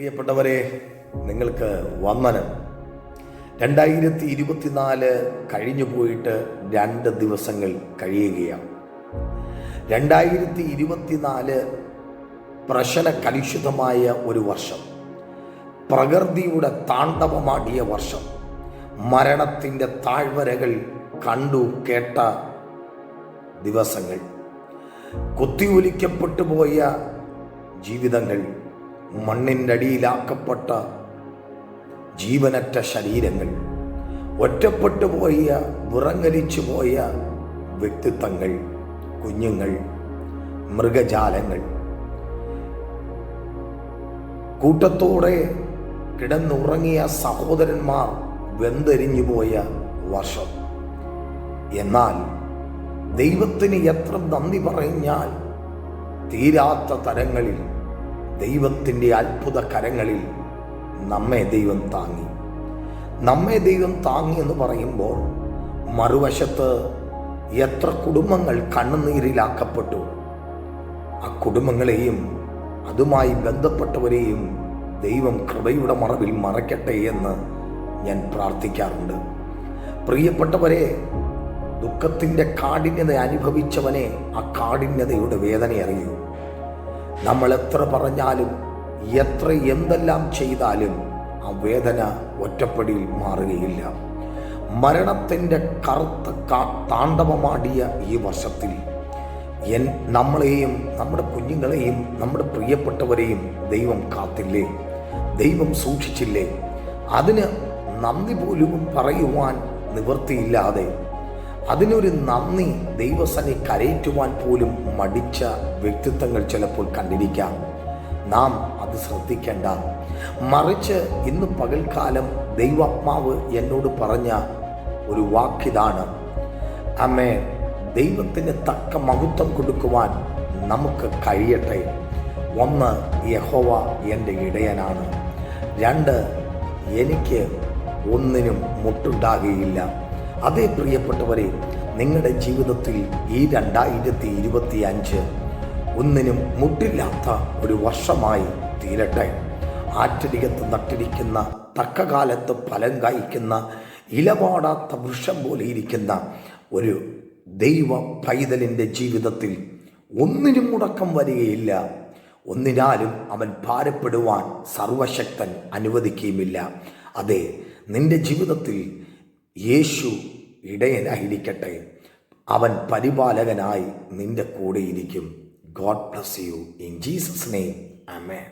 പ്രിയപ്പെട്ടവരെ, നിങ്ങൾക്ക് വന്ദനം. 2024 കഴിഞ്ഞു പോയിട്ട് 2 ദിവസങ്ങൾ കഴിയുകയാണ്. 2024 പ്രശ്ന കലുഷിതമായ ഒരു വർഷം, പ്രകൃതിയുടെ താണ്ഡവമാടിയ വർഷം, മരണത്തിൻ്റെ താഴ്വരകൾ കണ്ടു കേട്ട ദിവസങ്ങൾ, കുത്തിയൊലിക്കപ്പെട്ടു പോയ ജീവിതങ്ങൾ, മണ്ണിൻ്റെ അടിയിലാക്കപ്പെട്ട ജീവനറ്റ ശരീരങ്ങൾ, ഒറ്റപ്പെട്ടു പോയ വിറങ്ങലിച്ചു പോയ വ്യക്തിത്വങ്ങൾ, കുഞ്ഞുങ്ങൾ, മൃഗജാലങ്ങൾ, കൂട്ടത്തോടെ കിടന്നുറങ്ങിയ സഹോദരന്മാർ വെന്തെരിഞ്ഞു പോയ വർഷം. എന്നാൽ ദൈവത്തിന് എത്ര നന്ദി പറഞ്ഞാൽ തീരാത്ത തരങ്ങളിൽ ദൈവത്തിൻ്റെ അത്ഭുത കരങ്ങളിൽ നമ്മെ ദൈവം താങ്ങി എന്ന് പറയുമ്പോൾ, മറുവശത്ത് എത്ര കുടുംബങ്ങൾ കണ്ണുനീരിലാക്കപ്പെട്ടു. ആ കുടുംബങ്ങളെയും അതുമായി ബന്ധപ്പെട്ടവരെയും ദൈവം കൃപയുടെ മറവിൽ മറയ്ക്കട്ടെ എന്ന് ഞാൻ പ്രാർത്ഥിക്കാറുണ്ട്. പ്രിയപ്പെട്ടവരെ, ദുഃഖത്തിൻ്റെ കാഠിന്യത അനുഭവിച്ചവനെ ആ കാഠിന്യതയുടെ വേദന അറിയൂ. നമ്മൾ എത്ര പറഞ്ഞാലും എന്തെല്ലാം ചെയ്താലും ആ വേദന ഒറ്റപ്പടിയിൽ മാറുകയില്ല. മരണത്തിൻ്റെ കറുത്ത താണ്ഡവമാടിയ ഈ വർഷത്തിൽ നമ്മളെയും നമ്മുടെ കുഞ്ഞുങ്ങളെയും നമ്മുടെ പ്രിയപ്പെട്ടവരെയും ദൈവം കാത്തില്ലേ? ദൈവം സൂക്ഷിച്ചില്ലേ? അതിന് നന്ദി പോലും പറയുവാൻ നിവൃത്തിയില്ലാതെ, അതിനൊരു നന്ദി ദൈവസനെ കരയേറ്റുവാൻ പോലും മടിച്ച വ്യക്തിത്വങ്ങൾ ചിലപ്പോൾ കണ്ടിരിക്കാം. നാം അത് ശ്രദ്ധിക്കേണ്ട. മറിച്ച് ഇന്ന് പകൽക്കാലം ദൈവാത്മാവ് എന്നോട് പറഞ്ഞ ഒരു വാക്കിതാണ്: അമ്മേ, ദൈവത്തിന് തക്ക മഹത്വം കൊടുക്കുവാൻ നമുക്ക് കഴിയട്ടെ. 1, യഹോവ എൻ്റെ ഇടയനാണ്. 2, എനിക്ക് ഒന്നിനും മുട്ടുണ്ടാകുകയില്ല. അതേ പ്രിയപ്പെട്ടവരെ, നിങ്ങളുടെ ജീവിതത്തിൽ ഈ 2025 ഒന്നിനും മുട്ടില്ലാത്ത ഒരു വർഷമായി തീരട്ടെ. ആറ്റരികത്ത് നട്ടിരിക്കുന്ന, തക്കകാലത്ത് ഫലം കായ്ക്കുന്ന, ഇലപാടാത്ത വൃക്ഷം പോലെ ഇരിക്കുന്ന ഒരു ദൈവ പൈതലിൻ്റെ ജീവിതത്തിൽ ഒന്നിനും മുടക്കം വരികയില്ല. ഒന്നിനാലും അവൻ ഭാരപ്പെടുവാൻ സർവശക്തൻ അനുവദിക്കുകയുമില്ല. അതെ, നിന്റെ ജീവിതത്തിൽ യേശു ഇടയനായിരിക്കട്ടെ. അവൻ പരിപാലകനായി നിന്റെ കൂടെയിരിക്കും. God bless you in Jesus' name. Amen.